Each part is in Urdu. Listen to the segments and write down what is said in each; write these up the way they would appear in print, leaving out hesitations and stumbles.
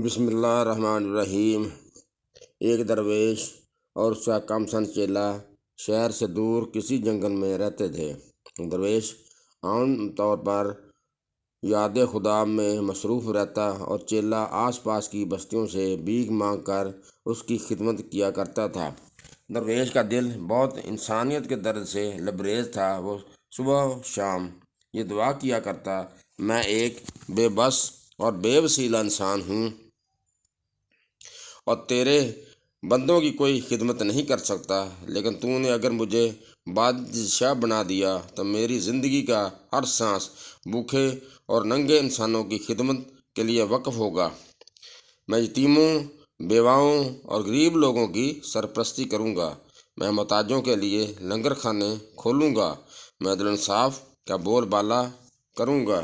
بسم اللہ الرحمن الرحیم۔ ایک درویش اور اس کا کم سن چیلا شہر سے دور کسی جنگل میں رہتے تھے۔ درویش عام طور پر یاد خدا میں مصروف رہتا اور چیلا آس پاس کی بستیوں سے بھیک مانگ کر اس کی خدمت کیا کرتا تھا۔ درویش کا دل بہت انسانیت کے درد سے لبریز تھا۔ وہ صبح و شام یہ دعا کیا کرتا، میں ایک بے بس اور بے وسیلہ انسان ہوں اور تیرے بندوں کی کوئی خدمت نہیں کر سکتا، لیکن تو نے اگر مجھے بادشاہ بنا دیا تو میری زندگی کا ہر سانس بھوکے اور ننگے انسانوں کی خدمت کے لیے وقف ہوگا۔ میں یتیموں، بیواؤں اور غریب لوگوں کی سرپرستی کروں گا۔ میں محتاجوں کے لیے لنگر خانے کھولوں گا۔ میں عدل و انصاف کا بول بالا کروں گا۔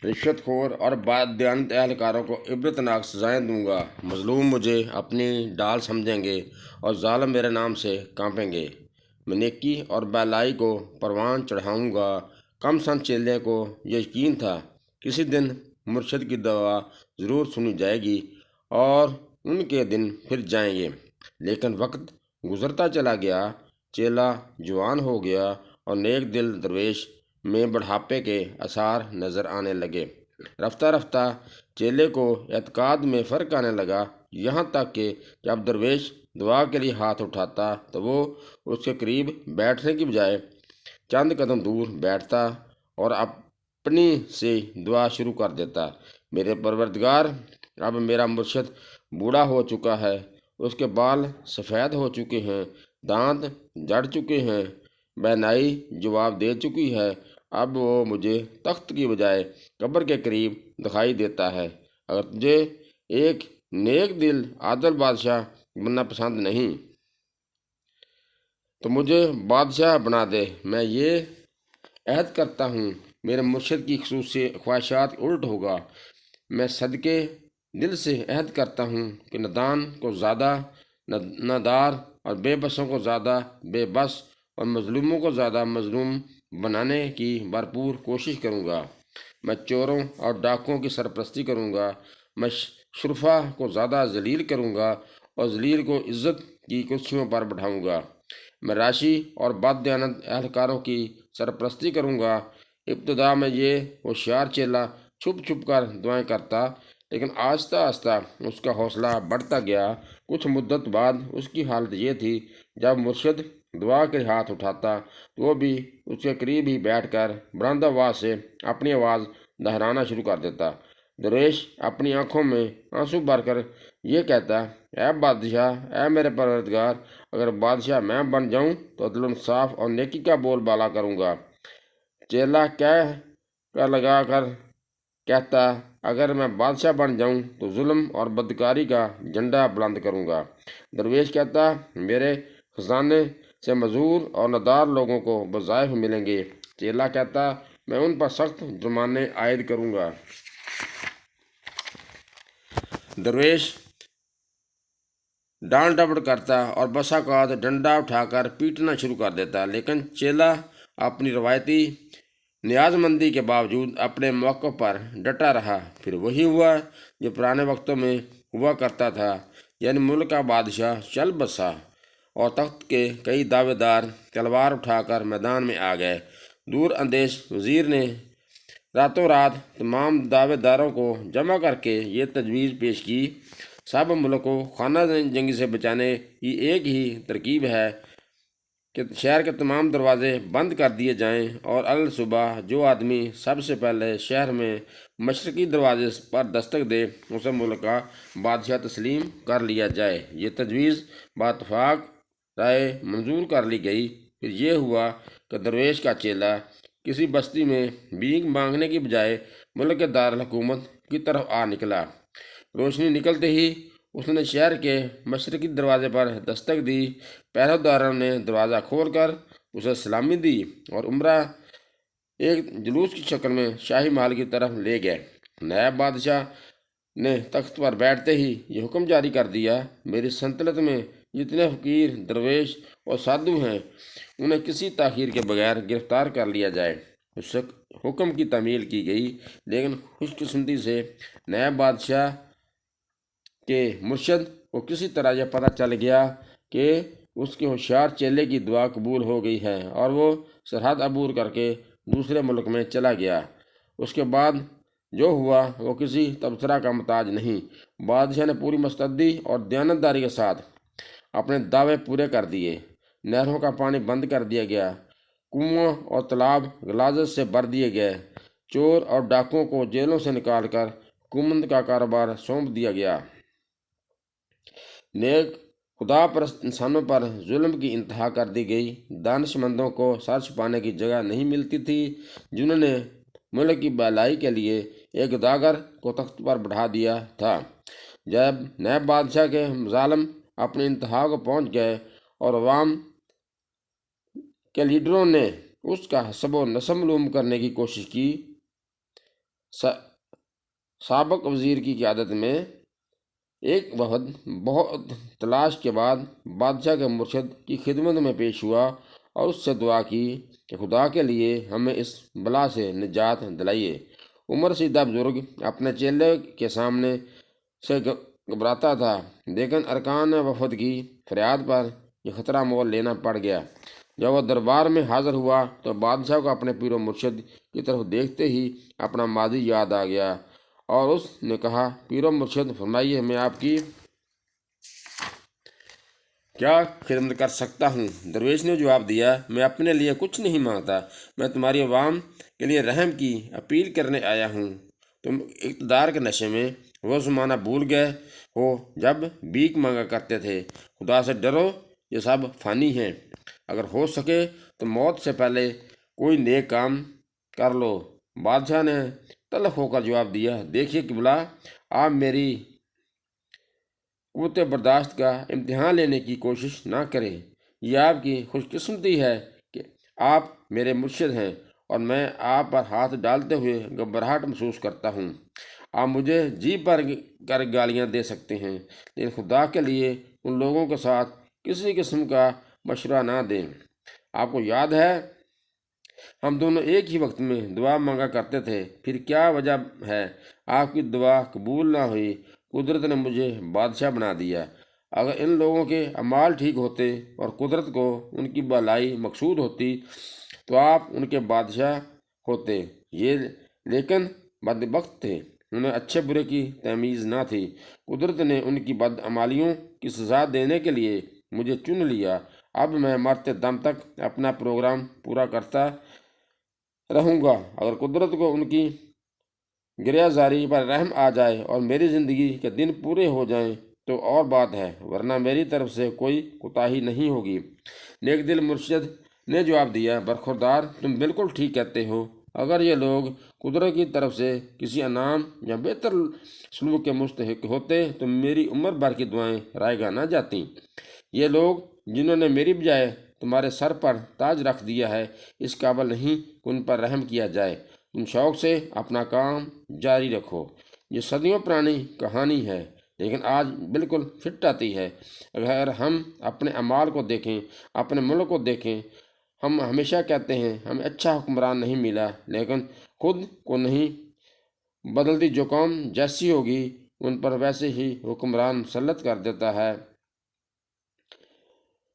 رشوت خور اور بددیانت اہلکاروں کو عبرتناک سزائیں دوں گا۔ مظلوم مجھے اپنی ڈال سمجھیں گے اور ظالم میرے نام سے کانپیں گے۔ میں نیکی اور بھلائی کو پروان چڑھاؤں گا۔ کم سن چیلے کو یقین تھا کسی دن مرشد کی دعا ضرور سنی جائے گی اور ان کے دن پھر جائیں گے، لیکن وقت گزرتا چلا گیا۔ چیلا جوان ہو گیا اور نیک دل درویش میں بڑھاپے کے آثار نظر آنے لگے۔ رفتہ رفتہ چیلے کو اعتقاد میں فرق آنے لگا، یہاں تک کہ جب درویش دعا کے لیے ہاتھ اٹھاتا تو وہ اس کے قریب بیٹھنے کی بجائے چند قدم دور بیٹھتا اور اپنی سے دعا شروع کر دیتا۔ میرے پروردگار، اب میرا مرشد بوڑھا ہو چکا ہے، اس کے بال سفید ہو چکے ہیں، دانت جڑ چکے ہیں، بینائی جواب دے چکی ہے۔ اب وہ مجھے تخت کی بجائے قبر کے قریب دکھائی دیتا ہے۔ اگر تجھے ایک نیک دل عادل بادشاہ بننا پسند نہیں تو مجھے بادشاہ بنا دے۔ میں یہ عہد کرتا ہوں میرے مرشد کی خصوصی خواہشات الٹ ہوگا۔ میں صدقے دل سے عہد کرتا ہوں کہ نادان کو زیادہ نادار اور بے بسوں کو زیادہ بے بس اور مظلوموں کو زیادہ مظلوم بنانے کی بھرپور کوشش کروں گا۔ میں چوروں اور ڈاکوؤں کی سرپرستی کروں گا۔ میں شرفا کو زیادہ ذلیل کروں گا اور ذلیل کو عزت کی کرسیوں پر بٹھاؤں گا۔ میں راشی اور بددیانت اہلکاروں کی سرپرستی کروں گا۔ ابتدا میں یہ ہوشیار چیلا چھپ چھپ کر دعائیں کرتا، لیکن آہستہ آہستہ اس کا حوصلہ بڑھتا گیا۔ کچھ مدت بعد اس کی حالت یہ تھی، جب مرشد دعا کے ہاتھ اٹھاتا تو وہ بھی اس کے قریب ہی بیٹھ کر بلند آواز سے اپنی آواز دہرانا شروع کر دیتا۔ درویش اپنی آنکھوں میں آنسو بھر کر یہ کہتا، اے بادشاہ، اے میرے پروردگار، اگر بادشاہ میں بن جاؤں تو عدل و انصاف اور نیکی کا بول بالا کروں گا۔ چیلا کہہ کر لگا کر کہتا، اگر میں بادشاہ بن جاؤں تو ظلم اور بدکاری کا جھنڈا بلند کروں گا۔ درویش کہتا، میرے خزانے سے معذور اور نادار لوگوں کو وظائف ملیں گے۔ چیلا کہتا، میں ان پر سخت جرمانے عائد کروں گا۔ درویش ڈانٹ ڈپٹ کرتا اور بسا اوقات ڈنڈا اٹھا کر پیٹنا شروع کر دیتا، لیکن چیلا اپنی روایتی نیاز مندی کے باوجود اپنے موقف پر ڈٹا رہا۔ پھر وہی ہوا جو پرانے وقتوں میں ہوا کرتا تھا، یعنی ملک کا بادشاہ چل بسا اور تخت کے کئی دعوے دار تلوار اٹھا کر میدان میں آ گئے۔ دور اندیش وزیر نے راتوں رات تمام دعوے داروں کو جمع کر کے یہ تجویز پیش کی، سب ملک کو خانہ جنگی سے بچانے کی ایک ہی ترکیب ہے کہ شہر کے تمام دروازے بند کر دیے جائیں اور الصبح جو آدمی سب سے پہلے شہر میں مشرقی دروازے پر دستک دے اسے ملک کا بادشاہ تسلیم کر لیا جائے۔ یہ تجویز باتفاق رائے منظور کر لی گئی۔ پھر یہ ہوا کہ درویش کا چیلا کسی بستی میں بھیک مانگنے کی بجائے ملک کے دارالحکومت کی طرف آ نکلا۔ روشنی نکلتے ہی اس نے شہر کے مشرقی دروازے پر دستک دی۔ پہرے داروں نے دروازہ کھول کر اسے سلامی دی اور عمرہ ایک جلوس کی شکل میں شاہی محل کی طرف لے گئے۔ نائب بادشاہ نے تخت پر بیٹھتے ہی یہ حکم جاری کر دیا، میری سلطنت میں جتنے فقیر، درویش اور سادھو ہیں انہیں کسی تاخیر کے بغیر گرفتار کر لیا جائے۔ حکم کی تعمیل کی گئی، لیکن خوش قسمتی سے نئے بادشاہ کے مرشد کو کسی طرح یہ پتہ چل گیا کہ اس کے ہوشیار چیلے کی دعا قبول ہو گئی ہے اور وہ سرحد عبور کر کے دوسرے ملک میں چلا گیا۔ اس کے بعد جو ہوا وہ کسی تبصرہ کا محتاج نہیں۔ بادشاہ نے پوری مستعدی اور دیانتداری کے ساتھ اپنے دعوے پورے کر دیے۔ نہروں کا پانی بند کر دیا گیا، کنواں اور تالاب غلاظت سے بھر دیے گئے، چور اور ڈاکوؤں کو جیلوں سے نکال کر حکومت کا کاروبار سونپ دیا گیا۔ نیک خدا پرست انسانوں پر ظلم کی انتہا کر دی گئی۔ دانش مندوں کو سر چھپانے کی جگہ نہیں ملتی تھی، جنہوں نے ملک کی بھلائی کے لیے ایک داگر کو تخت پر بٹھا دیا تھا۔ جب نئے بادشاہ کے مظالم اپنے انتہا کو پہنچ گئے اور عوام کے لیڈروں نے اس کا حسب و نصب معلوم کرنے کی کوشش کی، سابق وزیر کی قیادت میں ایک وفد بہت تلاش کے بعد بادشاہ کے مرشد کی خدمت میں پیش ہوا اور اس سے دعا کی کہ خدا کے لیے ہمیں اس بلا سے نجات دلائیے۔ عمر رسیدہ بزرگ اپنے چیلے کے سامنے سے گھبراتا تھا، لیکن ارکان وفد کی فریاد پر یہ خطرہ مول لینا پڑ گیا۔ جب وہ دربار میں حاضر ہوا تو بادشاہ کو اپنے پیر و مرشد کی طرف دیکھتے ہی اپنا ماضی یاد آ گیا اور اس نے کہا، پیر و مرشد فرمائیے، میں آپ کی کیا خدمت کر سکتا ہوں؟ درویش نے جواب دیا، میں اپنے لیے کچھ نہیں مانگتا، میں تمہاری عوام کے لیے رحم کی اپیل کرنے آیا ہوں۔ تم اقتدار کے نشے میں وہ زمانہ بھول گئے ہو جب بھیک مانگا کرتے تھے۔ خدا سے ڈرو، یہ سب فانی ہیں۔ اگر ہو سکے تو موت سے پہلے کوئی نیک کام کر لو۔ بادشاہ نے تلخ ہو کر جواب دیا، دیکھیے قبلہ، آپ میری قوت برداشت کا امتحان لینے کی کوشش نہ کریں۔ یہ آپ کی خوش قسمتی ہے کہ آپ میرے مرشد ہیں اور میں آپ پر ہاتھ ڈالتے ہوئے گھبراہٹ محسوس کرتا ہوں۔ آپ مجھے جی پر کر گالیاں دے سکتے ہیں، لیکن خدا کے لیے ان لوگوں کے ساتھ کسی قسم کا مشورہ نہ دیں۔ آپ کو یاد ہے ہم دونوں ایک ہی وقت میں دعا مانگا کرتے تھے، پھر کیا وجہ ہے آپ کی دعا قبول نہ ہوئی؟ قدرت نے مجھے بادشاہ بنا دیا۔ اگر ان لوگوں کے اعمال ٹھیک ہوتے اور قدرت کو ان کی بھلائی مقصود ہوتی تو آپ ان کے بادشاہ ہوتے، یہ لیکن بدبخت تھے، انہیں اچھے برے کی تمیز نہ تھی۔ قدرت نے ان کی بدعمالیوں کی سزا دینے کے لیے مجھے چن لیا۔ اب میں مرتے دم تک اپنا پروگرام پورا کرتا رہوں گا۔ اگر قدرت کو ان کی گریہ زاری پر رحم آ جائے اور میری زندگی کے دن پورے ہو جائیں تو اور بات ہے، ورنہ میری طرف سے کوئی کوتاہی نہیں ہوگی۔ نیک دل مرشد نے جواب دیا، برخوردار، تم بالکل ٹھیک کہتے ہو۔ اگر یہ لوگ قدرت کی طرف سے کسی انعام یا بہتر سلوک کے مستحق ہوتے تو میری عمر بھر کی دعائیں رائے گاہ نہ جاتیں۔ یہ لوگ جنہوں نے میری بجائے تمہارے سر پر تاج رکھ دیا ہے، اس قابل نہیں کہ ان پر رحم کیا جائے۔ تم شوق سے اپنا کام جاری رکھو۔ یہ صدیوں پرانی کہانی ہے، لیکن آج بالکل فٹ آتی ہے۔ اگر ہم اپنے اعمال کو دیکھیں، اپنے ملک کو دیکھیں، ہم ہمیشہ کہتے ہیں ہمیں اچھا حکمران نہیں ملا، لیکن خود کو نہیں بدلتی۔ جو قوم جیسی ہوگی ان پر ویسے ہی حکمران مسلط کر دیتا ہے۔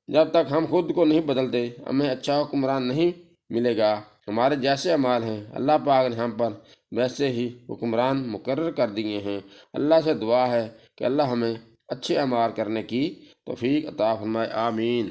جب تک ہم خود کو نہیں بدلتے ہمیں اچھا حکمران نہیں ملے گا۔ ہمارے جیسے اعمال ہیں، اللہ پاک نے ہم پر ویسے ہی حکمران مقرر کر دیے ہیں۔ اللہ سے دعا ہے کہ اللہ ہمیں اچھے اعمال کرنے کی توفیق عطا فرمائے، آمین۔